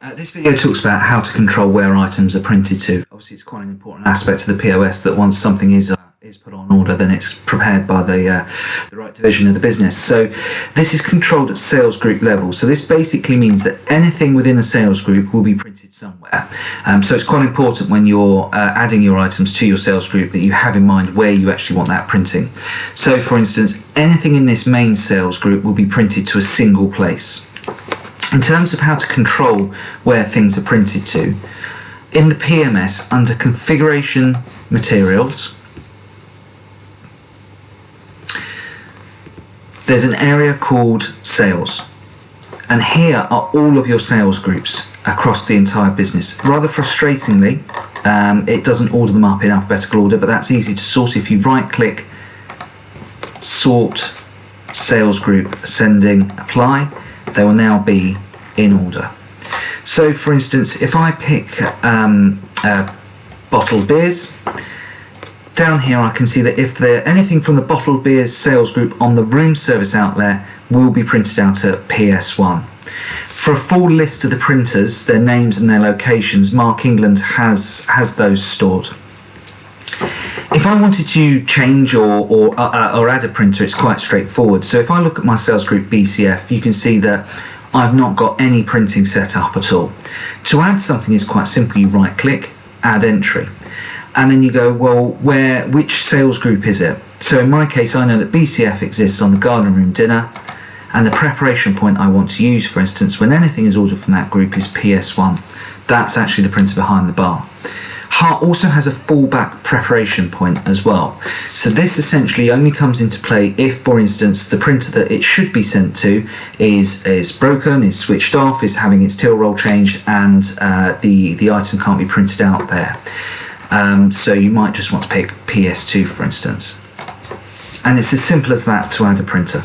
This video talks about how to control where items are printed to. Obviously, it's quite an important aspect of the POS that once something is put on order, then it's prepared by the right division of the business. So this is controlled at sales group level. So this basically means that anything within a sales group will be printed somewhere. So it's quite important when you're adding your items to your sales group that you have in mind where you actually want that printing. So for instance, anything in this main sales group will be printed to a single place. In terms of how to control where things are printed to, in the PMS under Configuration Materials, there's an area called Sales. And here are all of your sales groups across the entire business. Rather frustratingly, it doesn't order them up in alphabetical order, but that's easy to sort. If you right-click, Sort Sales Group, Ascending, Apply, they will now be in order. So for instance, if I pick bottled beers, down here I can see that if there anything from the bottled beers sales group on the room service outlet will be printed out at PS1. For a full list of the printers, their names and their locations, Mark England has those stored. If I wanted to change or add a printer, it's quite straightforward. So if I look at my sales group BCF, you can see that I've not got any printing set up at all. To add something is quite simple. You right click, add entry, and then you go, well, which sales group is it? So in my case, I know that BCF exists on the garden room dinner, and the preparation point I want to use, for instance, when anything is ordered from that group, is PS1. That's actually the printer behind the bar. Hart also has a fallback preparation point as well. So this essentially only comes into play if, for instance, the printer that it should be sent to is broken, is switched off, is having its till roll changed, and the item can't be printed out there. So you might just want to pick PS2, for instance. And it's as simple as that to add a printer.